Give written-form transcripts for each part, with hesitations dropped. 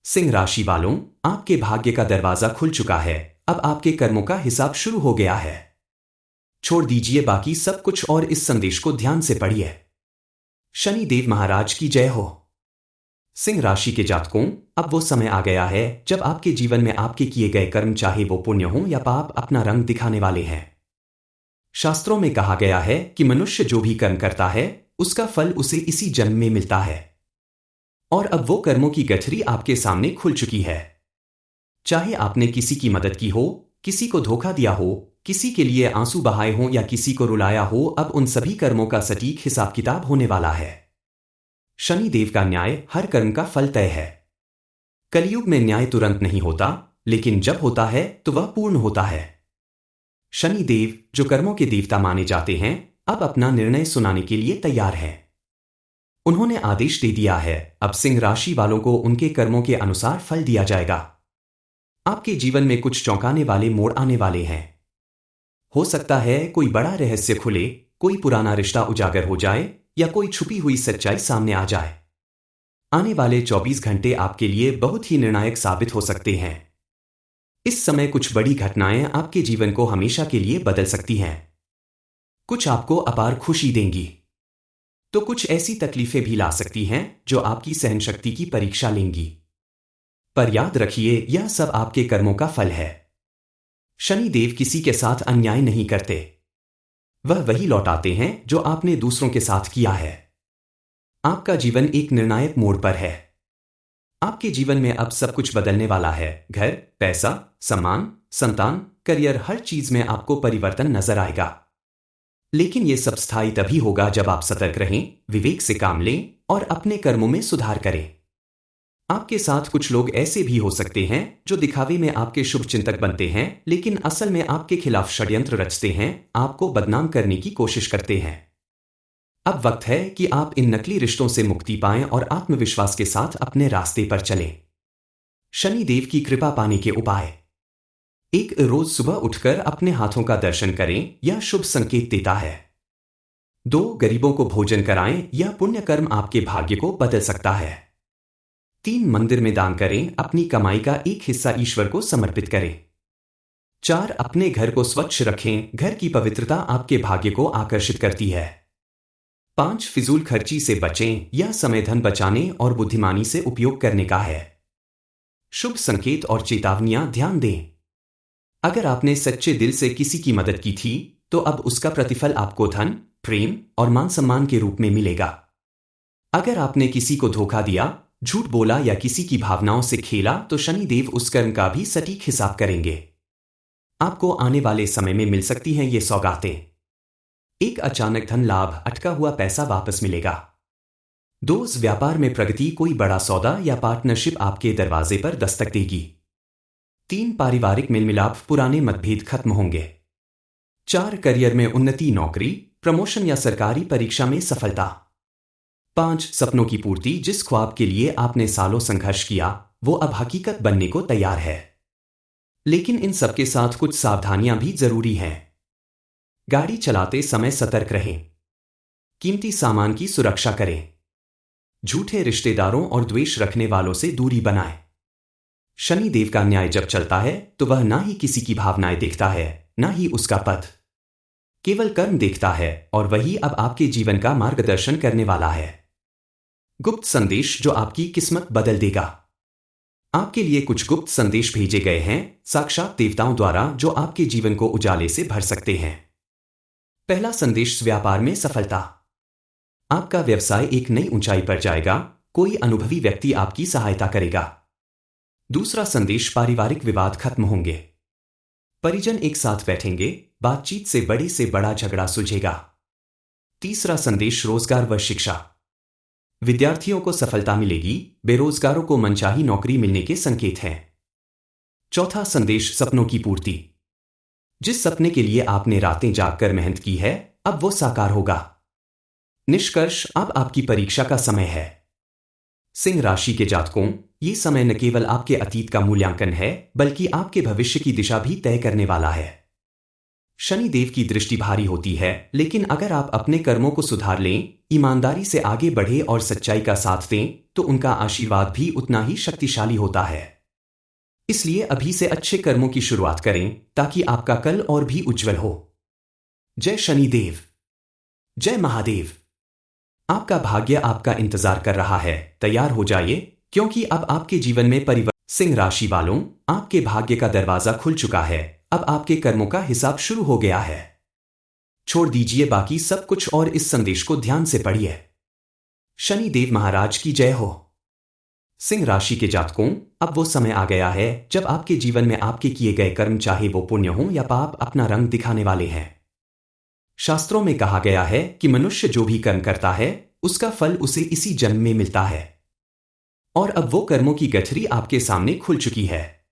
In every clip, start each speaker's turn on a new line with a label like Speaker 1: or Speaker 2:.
Speaker 1: सिंह राशि वालों, आपके भाग्य का दरवाजा खुल चुका है। अब आपके कर्मों का हिसाब शुरू हो गया है। छोड़ दीजिए बाकी सब कुछ और इस संदेश को ध्यान से पढ़िए। शनि देव महाराज की जय हो। सिंह राशि के जातकों, अब वो समय आ गया है जब आपके जीवन में आपके किए गए कर्म, चाहे वो पुण्य हो या पाप, अपना रंग दिखाने वाले हैं। शास्त्रों में कहा गया है कि मनुष्य जो भी कर्म करता है उसका फल उसे इसी जन्म में मिलता है। और अब वो कर्मों की गठरी आपके सामने खुल चुकी है। चाहे आपने किसी की मदद की हो, किसी को धोखा दिया हो, किसी के लिए आंसू बहाए हों या किसी को रुलाया हो, अब उन सभी कर्मों का सटीक हिसाब किताब होने वाला है। शनि देव का न्याय हर कर्म का फल तय है। कलयुग में न्याय तुरंत नहीं होता, लेकिन जब होता है तो वह पूर्ण होता है। शनि देव, जो कर्मों के देवता माने जाते हैं, अब अपना निर्णय सुनाने के लिए तैयार है। उन्होंने आदेश दे दिया है, अब सिंह राशि वालों को उनके कर्मों के अनुसार फल दिया जाएगा। आपके जीवन में कुछ चौंकाने वाले मोड़ आने वाले हैं। हो सकता है कोई बड़ा रहस्य खुले, कोई पुराना रिश्ता उजागर हो जाए या कोई छुपी हुई सच्चाई सामने आ जाए। आने वाले 24 घंटे आपके लिए बहुत ही निर्णायक साबित हो सकते हैं। इस समय कुछ बड़ी घटनाएं आपके जीवन को हमेशा के लिए बदल सकती हैं। कुछ आपको अपार खुशी देंगी, तो कुछ ऐसी तकलीफें भी ला सकती हैं जो आपकी सहनशक्ति की परीक्षा लेंगी। पर याद रखिए, यह सब आपके कर्मों का फल है। शनि देव किसी के साथ अन्याय नहीं करते। वह वही लौटाते हैं जो आपने दूसरों के साथ किया है। आपका जीवन एक निर्णायक मोड़ पर है। आपके जीवन में अब सब कुछ बदलने वाला है। घर, पैसा, सम्मान, संतान, करियर, हर चीज में आपको परिवर्तन नजर आएगा। लेकिन यह सब स्थायी तभी होगा जब आप सतर्क रहें, विवेक से काम लें और अपने कर्मों में सुधार करें। आपके साथ कुछ लोग ऐसे भी हो सकते हैं जो दिखावे में आपके शुभ चिंतक बनते हैं, लेकिन असल में आपके खिलाफ षड्यंत्र रचते हैं, आपको बदनाम करने की कोशिश करते हैं। अब वक्त है कि आप इन नकली रिश्तों से मुक्ति पाएं और आत्मविश्वास के साथ अपने रास्ते पर चलें। शनि देव की कृपा पाने के उपाय। एक रोज सुबह उठकर अपने हाथों का दर्शन करें, यह शुभ संकेत देता है। 2 गरीबों को भोजन कराएं, यह पुण्य कर्म आपके भाग्य को बदल सकता है। 3 मंदिर में दान करें, अपनी कमाई का एक हिस्सा ईश्वर को समर्पित करें। 4 अपने घर को स्वच्छ रखें, घर की पवित्रता आपके भाग्य को आकर्षित करती है। 5 फिजूल खर्ची से बचें, यह समय धन बचाने और बुद्धिमानी से उपयोग करने का है। शुभ संकेत और चेतावनियां ध्यान दें। अगर आपने सच्चे दिल से किसी की मदद की थी, तो अब उसका प्रतिफल आपको धन, प्रेम और मान सम्मान के रूप में मिलेगा। अगर आपने किसी को धोखा दिया, झूठ बोला या किसी की भावनाओं से खेला, तो शनि देव उस कर्म का भी सटीक हिसाब करेंगे। आपको आने वाले समय में मिल सकती हैं ये सौगातें। एक अचानक धन लाभ, अटका हुआ पैसा वापस मिलेगा। 2 व्यापार में प्रगति, कोई बड़ा सौदा या पार्टनरशिप आपके दरवाजे पर दस्तक देगी। 3 पारिवारिक मेलमिलाप, पुराने मतभेद खत्म होंगे। 4 करियर में उन्नति, नौकरी, प्रमोशन या सरकारी परीक्षा में सफलता। 5 सपनों की पूर्ति, जिस ख्वाब के लिए आपने सालों संघर्ष किया वो अब हकीकत बनने को तैयार है। लेकिन इन सबके साथ कुछ सावधानियां भी जरूरी हैं। गाड़ी चलाते समय सतर्क रहें। कीमती सामान की सुरक्षा करें। झूठे रिश्तेदारों और द्वेष रखने वालों से दूरी बनाएं। शनि देव का न्याय जब चलता है तो वह ना ही किसी की भावनाएं देखता है, ना ही उसका पद, केवल कर्म देखता है, और वही अब आपके जीवन का मार्गदर्शन करने वाला है। गुप्त संदेश जो आपकी किस्मत बदल देगा। आपके लिए कुछ गुप्त संदेश भेजे गए हैं साक्षात देवताओं द्वारा, जो आपके जीवन को उजाले से भर सकते हैं। पहला संदेश, व्यापार में सफलता। आपका व्यवसाय एक नई ऊंचाई पर जाएगा, कोई अनुभवी व्यक्ति आपकी सहायता करेगा। दूसरा संदेश, पारिवारिक विवाद खत्म होंगे। परिजन एक साथ बैठेंगे, बातचीत से बड़ा झगड़ा सुलझेगा। तीसरा संदेश, रोजगार व शिक्षा। विद्यार्थियों को सफलता मिलेगी, बेरोजगारों को मनचाही नौकरी मिलने के संकेत हैं। चौथा संदेश, सपनों की पूर्ति। जिस सपने के लिए आपने रातें जागकर मेहनत की है, अब वो साकार होगा। निष्कर्ष, अब आपकी परीक्षा का समय है। सिंह राशि के जातकों, ये समय न केवल आपके अतीत का मूल्यांकन है, बल्कि आपके भविष्य की दिशा भी तय करने वाला है। शनि देव की दृष्टि भारी होती है, लेकिन अगर आप अपने कर्मों को सुधार लें, ईमानदारी से आगे बढ़े और सच्चाई का साथ दें, तो उनका आशीर्वाद भी उतना ही शक्तिशाली होता है। इसलिए अभी से अच्छे कर्मों की शुरुआत करें ताकि आपका कल और भी उज्जवल हो। जय शनिदेव। जय महादेव। आपका भाग्य आपका इंतजार कर रहा है, तैयार हो जाइए, क्योंकि अब आपके जीवन में परिवर्तन। सिंह राशि वालों, आपके भाग्य का दरवाजा खुल चुका है। अब आपके कर्मों का हिसाब शुरू हो गया है। छोड़ दीजिए बाकी सब कुछ और इस संदेश को ध्यान से पढ़िए। शनि देव महाराज की जय हो। सिंह राशि के जातकों, अब वो समय आ गया है जब आपके जीवन में आपके किए गए कर्म, चाहे वो पुण्य हो या पाप, अपना रंग दिखाने वाले हैं। शास्त्रों में कहा गया है कि मनुष्य जो भी कर्म करता है उसका फल उसे इसी जन्म में मिलता है। और अब वो कर्मों की गठरी आपके सामने खुल चुकी है।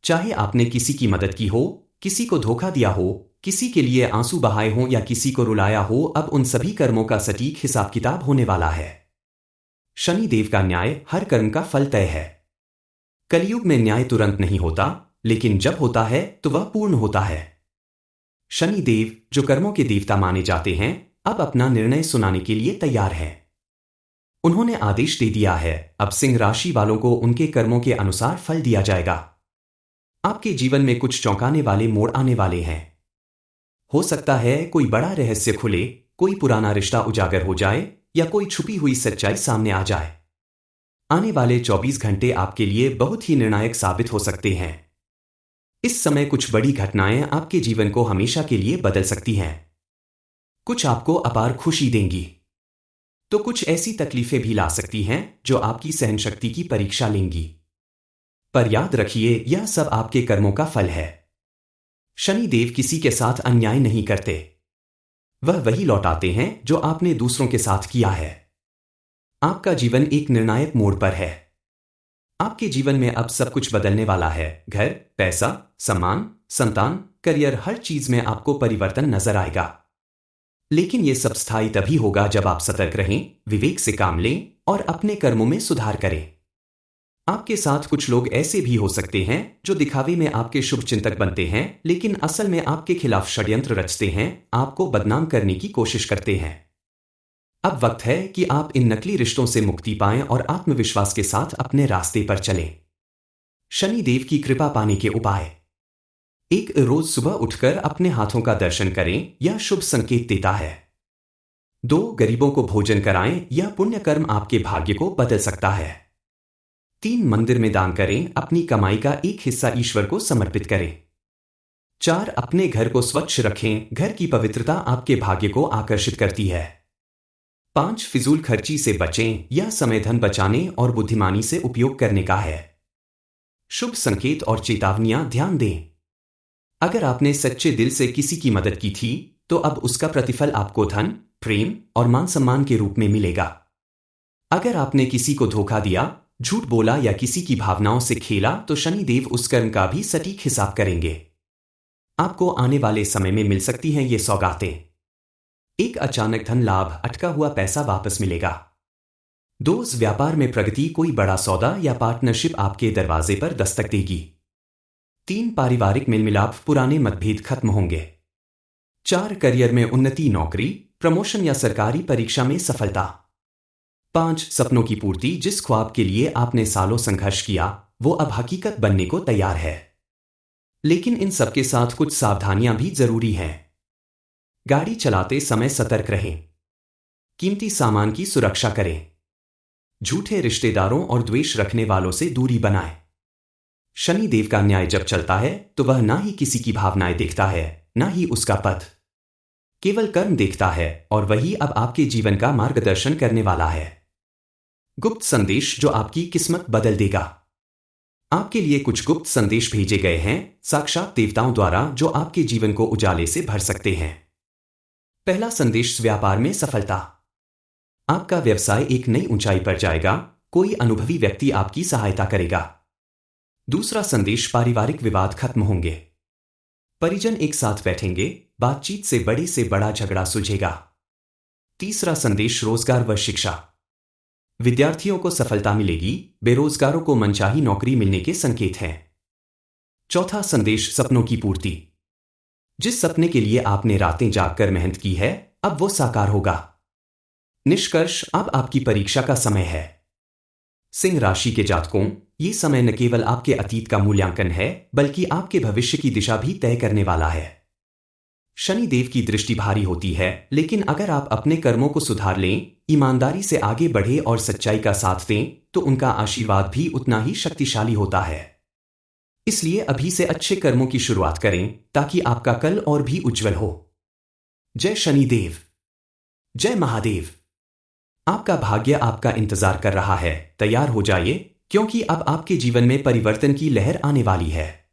Speaker 1: चाहे आपने किसी की मदद की हो, किसी को धोखा दिया हो, किसी के लिए आंसू बहाए हों या किसी को रुलाया हो, अब उन सभी कर्मों का सटीक हिसाब किताब होने वाला है। शनि देव का न्याय, हर कर्म का फल तय है। कलयुग में न्याय तुरंत नहीं होता, लेकिन जब होता है तो वह पूर्ण होता है। शनि देव, जो कर्मों के देवता माने जाते हैं, अब अपना निर्णय सुनाने के लिए तैयार हैं। उन्होंने आदेश दे दिया है, अब सिंह राशि वालों को उनके कर्मों के अनुसार फल दिया जाएगा। आपके जीवन में कुछ चौंकाने वाले मोड़ आने वाले हैं। हो सकता है कोई बड़ा रहस्य खुले, कोई पुराना रिश्ता उजागर हो जाए या कोई छुपी हुई सच्चाई सामने आ जाए। आने वाले 24 घंटे आपके लिए बहुत ही निर्णायक साबित हो सकते हैं। इस समय कुछ बड़ी घटनाएं आपके जीवन को हमेशा के लिए बदल सकती हैं। कुछ आपको अपार खुशी देंगी, तो कुछ ऐसी तकलीफें भी ला सकती हैं जो आपकी सहनशक्ति की परीक्षा लेंगी। पर याद रखिए, यह सब आपके कर्मों का फल है। शनि देव किसी के साथ अन्याय नहीं करते। वह वही लौटाते हैं जो आपने दूसरों के साथ किया है। आपका जीवन एक निर्णायक मोड़ पर है। आपके जीवन में अब सब कुछ बदलने वाला है। घर, पैसा, सम्मान, संतान, करियर, हर चीज में आपको परिवर्तन नजर आएगा। लेकिन यह सब स्थायी तभी होगा जब आप सतर्क रहें, विवेक से काम लें और अपने कर्मों में सुधार करें। आपके साथ कुछ लोग ऐसे भी हो सकते हैं जो दिखावे में आपके शुभ चिंतक बनते हैं, लेकिन असल में आपके खिलाफ षड्यंत्र रचते हैं, आपको बदनाम करने की कोशिश करते हैं। अब वक्त है कि आप इन नकली रिश्तों से मुक्ति पाएं और आत्मविश्वास के साथ अपने रास्ते पर चलें। शनि देव की कृपा पाने के उपाय। एक, रोज सुबह उठकर अपने हाथों का दर्शन करें, यह शुभ संकेत देता है। 2, गरीबों को भोजन कराएं, यह पुण्य कर्म आपके भाग्य को बदल सकता है। 3, मंदिर में दान करें, अपनी कमाई का एक हिस्सा ईश्वर को समर्पित करें। 4, अपने घर को स्वच्छ रखें, घर की पवित्रता आपके भाग्य को आकर्षित करती है। 5, फिजूल खर्ची से बचें, यह समय धन बचाने और बुद्धिमानी से उपयोग करने का है। शुभ संकेत और चेतावनियां ध्यान दें। अगर आपने सच्चे दिल से किसी की मदद की थी, तो अब उसका प्रतिफल आपको धन, प्रेम और मान सम्मान के रूप में मिलेगा। अगर आपने किसी को धोखा दिया, झूठ बोला या किसी की भावनाओं से खेला, तो शनि देव उस कर्म का भी सटीक हिसाब करेंगे। आपको आने वाले समय में मिल सकती हैं ये सौगातें। 1, अचानक धन लाभ, अटका हुआ पैसा वापस मिलेगा। 2, व्यापार में प्रगति, कोई बड़ा सौदा या पार्टनरशिप आपके दरवाजे पर दस्तक देगी। 3, पारिवारिक मेलमिलाप, पुराने मतभेद खत्म होंगे। 4, करियर में उन्नति, नौकरी, प्रमोशन या सरकारी परीक्षा में सफलता। 5, सपनों की पूर्ति, जिस ख्वाब के लिए आपने सालों संघर्ष किया वो अब हकीकत बनने को तैयार है। लेकिन इन सबके साथ कुछ सावधानियां भी जरूरी हैं। गाड़ी चलाते समय सतर्क रहें। कीमती सामान की सुरक्षा करें। झूठे रिश्तेदारों और द्वेष रखने वालों से दूरी बनाएं। शनि देव का न्याय जब चलता है तो वह ना ही किसी की भावनाएं देखता है, ना ही उसका पथ, केवल कर्म देखता है, और वही अब आपके जीवन का मार्गदर्शन करने वाला है। गुप्त संदेश जो आपकी किस्मत बदल देगा। आपके लिए कुछ गुप्त संदेश भेजे गए हैं साक्षात देवताओं द्वारा, जो आपके जीवन को उजाले से भर सकते हैं। पहला संदेश, व्यापार में सफलता। आपका व्यवसाय एक नई ऊंचाई पर जाएगा, कोई अनुभवी व्यक्ति आपकी सहायता करेगा। दूसरा संदेश, पारिवारिक विवाद खत्म होंगे। परिजन एक साथ बैठेंगे, बातचीत से बड़ा झगड़ा सुलझेगा। तीसरा संदेश, रोजगार व शिक्षा। विद्यार्थियों को सफलता मिलेगी, बेरोजगारों को मनचाही नौकरी मिलने के संकेत हैं। चौथा संदेश, सपनों की पूर्ति। जिस सपने के लिए आपने रातें जागकर मेहनत की है, अब वो साकार होगा। निष्कर्ष, अब आपकी परीक्षा का समय है। सिंह राशि के जातकों, ये समय न केवल आपके अतीत का मूल्यांकन है, बल्कि आपके भविष्य की दिशा भी तय करने वाला है। शनि देव की दृष्टि भारी होती है, लेकिन अगर आप अपने कर्मों को सुधार लें, ईमानदारी से आगे बढ़े और सच्चाई का साथ दें, तो उनका आशीर्वाद भी उतना ही शक्तिशाली होता है। इसलिए अभी से अच्छे कर्मों की शुरुआत करें, ताकि आपका कल और भी उज्जवल हो। जय शनिदेव। जय महादेव। आपका भाग्य आपका इंतजार कर रहा है। तैयार हो जाइए, क्योंकि अब आपके जीवन में परिवर्तन की लहर आने वाली है।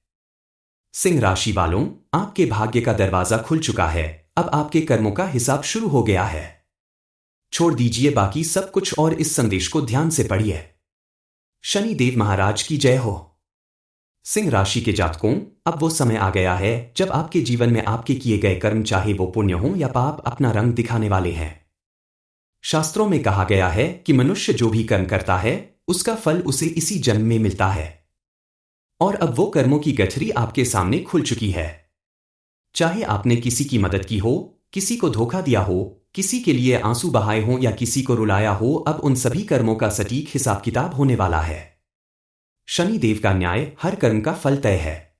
Speaker 1: सिंह राशि वालों, आपके भाग्य का दरवाजा खुल चुका है। अब आपके कर्मों का हिसाब शुरू हो गया है। छोड़ दीजिए बाकी सब कुछ और इस संदेश को ध्यान से पढ़िए। शनि देव महाराज की जय हो। सिंह राशि के जातकों, अब वो समय आ गया है जब आपके जीवन में आपके किए गए कर्म, चाहे वो पुण्य हो या पाप, अपना रंग दिखाने वाले हैं। शास्त्रों में कहा गया है कि मनुष्य जो भी कर्म करता है, उसका फल उसे इसी जन्म में मिलता है। और अब वो कर्मों की गठरी आपके सामने खुल चुकी है। चाहे आपने किसी की मदद की हो, किसी को धोखा दिया हो, किसी के लिए आंसू बहाए हों या किसी को रुलाया हो, अब उन सभी कर्मों का सटीक हिसाब किताब होने वाला है। शनि देव का न्याय हर कर्म का फल तय है।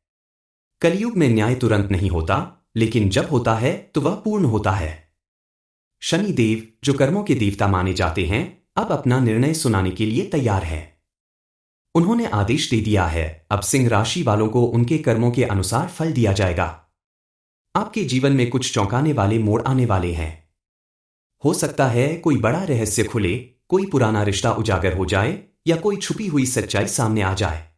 Speaker 1: कलयुग में न्याय तुरंत नहीं होता, लेकिन जब होता है तो वह पूर्ण होता है। शनि देव, जो कर्मों के देवता माने जाते हैं, अब अपना निर्णय सुनाने के लिए तैयार हैं। उन्होंने आदेश दे दिया है, अब सिंह राशि वालों को उनके कर्मों के अनुसार फल दिया जाएगा। आपके जीवन में कुछ चौंकाने वाले मोड़ आने वाले हैं। हो सकता है कोई बड़ा रहस्य खुले, कोई पुराना रिश्ता उजागर हो जाए या कोई छुपी हुई सच्चाई सामने आ जाए।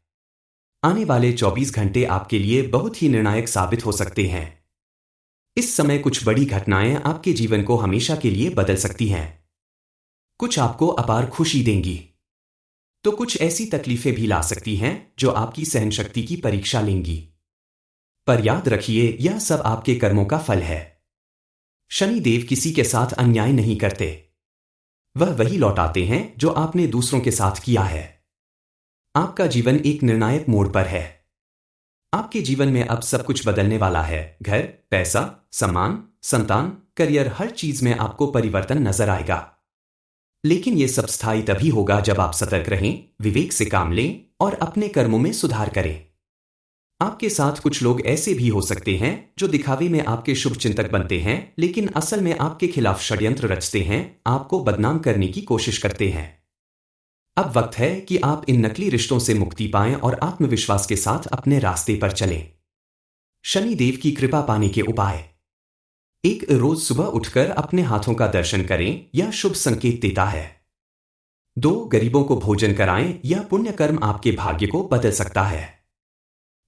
Speaker 1: आने वाले 24 घंटे आपके लिए बहुत ही निर्णायक साबित हो सकते हैं। इस समय कुछ बड़ी घटनाएं आपके जीवन को हमेशा के लिए बदल सकती हैं। कुछ आपको अपार खुशी देंगी, तो कुछ ऐसी तकलीफें भी ला सकती हैं जो आपकी सहनशक्ति की परीक्षा लेंगी। पर याद रखिए, यह सब आपके कर्मों का फल है। शनि देव किसी के साथ अन्याय नहीं करते। वह वही लौटाते हैं जो आपने दूसरों के साथ किया है। आपका जीवन एक निर्णायक मोड़ पर है। आपके जीवन में अब सब कुछ बदलने वाला है। घर, पैसा, सम्मान, संतान, करियर, हर चीज में आपको परिवर्तन नजर आएगा। लेकिन यह सब स्थायी तभी होगा जब आप सतर्क रहें, विवेक से काम लें और अपने कर्मों में सुधार करें। आपके साथ कुछ लोग ऐसे भी हो सकते हैं जो दिखावे में आपके शुभ चिंतक बनते हैं, लेकिन असल में आपके खिलाफ षड्यंत्र रचते हैं, आपको बदनाम करने की कोशिश करते हैं। अब वक्त है कि आप इन नकली रिश्तों से मुक्ति पाएं और आत्मविश्वास के साथ अपने रास्ते पर चलें। शनि देव की कृपा पाने के उपाय। एक, रोज सुबह उठकर अपने हाथों का दर्शन करें, यह शुभ संकेत देता है। 2, गरीबों को भोजन कराएं, यह पुण्य कर्म आपके भाग्य को बदल सकता है।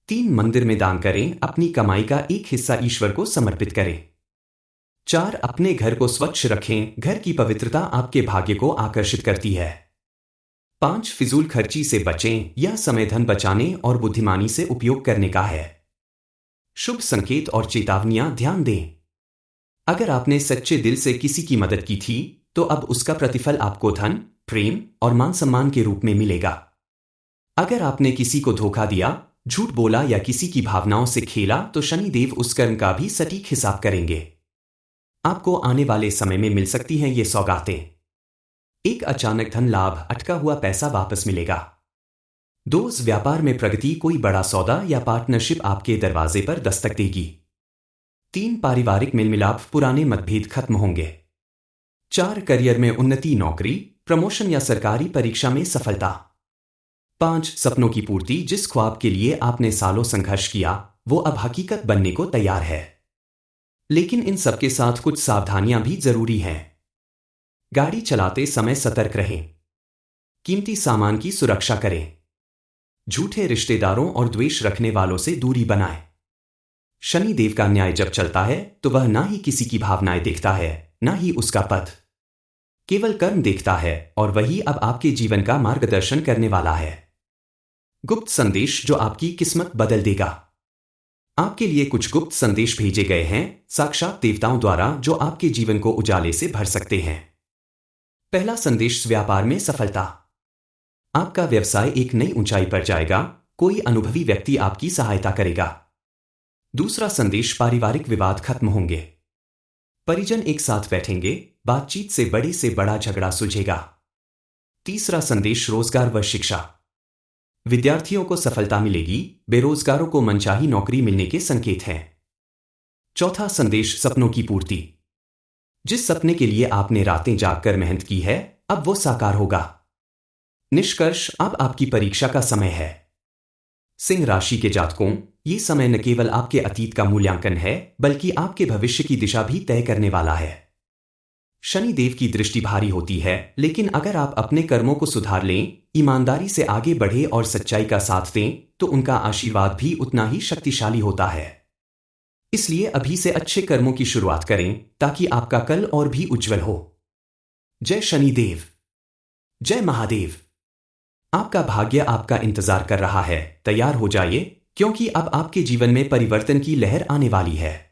Speaker 1: 3, मंदिर में दान करें, अपनी कमाई का एक हिस्सा ईश्वर को समर्पित करें। 4, अपने घर को स्वच्छ रखें, घर की पवित्रता आपके भाग्य को आकर्षित करती है। 5, फिजूल खर्ची से बचें, यह समय धन बचाने और बुद्धिमानी से उपयोग करने का है। शुभ संकेत और चेतावनियां ध्यान दें। अगर आपने सच्चे दिल से किसी की मदद की थी, तो अब उसका प्रतिफल आपको धन, प्रेम और मान सम्मान के रूप में मिलेगा। अगर आपने किसी को धोखा दिया, झूठ बोला या किसी की भावनाओं से खेला, तो शनि देव उस कर्म का भी सटीक हिसाब करेंगे। आपको आने वाले समय में मिल सकती हैं ये सौगातें। 1, अचानक धन लाभ, अटका हुआ पैसा वापस मिलेगा। 2, व्यापार में प्रगति, कोई बड़ा सौदा या पार्टनरशिप आपके दरवाजे पर दस्तक देगी। 3, पारिवारिक मेलमिलाप, पुराने मतभेद खत्म होंगे। 4, करियर में उन्नति, नौकरी, प्रमोशन या सरकारी परीक्षा में सफलता। 5, सपनों की पूर्ति, जिस ख्वाब के लिए आपने सालों संघर्ष किया, वो अब हकीकत बनने को तैयार है। लेकिन इन सबके साथ कुछ सावधानियां भी जरूरी हैं। गाड़ी चलाते समय सतर्क रहें। कीमती सामान की सुरक्षा करें। झूठे रिश्तेदारों और द्वेष रखने वालों से दूरी बनाएं। शनि देव का न्याय जब चलता है, तो वह ना ही किसी की भावनाएं देखता है, ना ही उसका पद, केवल कर्म देखता है, और वही अब आपके जीवन का मार्गदर्शन करने वाला है। गुप्त संदेश जो आपकी किस्मत बदल देगा। आपके लिए कुछ गुप्त संदेश भेजे गए हैं, साक्षात देवताओं द्वारा, जो आपके जीवन को उजाले से भर सकते हैं। पहला संदेश, व्यापार में सफलता। आपका व्यवसाय एक नई ऊंचाई पर जाएगा, कोई अनुभवी व्यक्ति आपकी सहायता करेगा। दूसरा संदेश, पारिवारिक विवाद खत्म होंगे। परिजन एक साथ बैठेंगे, बातचीत से बड़ा झगड़ा सुलझेगा। तीसरा संदेश, रोजगार व शिक्षा। विद्यार्थियों को सफलता मिलेगी, बेरोजगारों को मनचाही नौकरी मिलने के संकेत हैं। चौथा संदेश, सपनों की पूर्ति। जिस सपने के लिए आपने रातें जागकर मेहनत की है, अब वो साकार होगा। निष्कर्ष, अब आपकी परीक्षा का समय है। सिंह राशि के जातकों, ये समय न केवल आपके अतीत का मूल्यांकन है, बल्कि आपके भविष्य की दिशा भी तय करने वाला है। शनि देव की दृष्टि भारी होती है, लेकिन अगर आप अपने कर्मों को सुधार लें, ईमानदारी से आगे बढ़े और सच्चाई का साथ दें, तो उनका आशीर्वाद भी उतना ही शक्तिशाली होता है। इसलिए अभी से अच्छे कर्मों की शुरुआत करें, ताकि आपका कल और भी उज्जवल हो। जय शनिदेव, जय महादेव। आपका भाग्य आपका इंतजार कर रहा है। तैयार हो जाइए, क्योंकि अब आपके जीवन में परिवर्तन की लहर आने वाली है।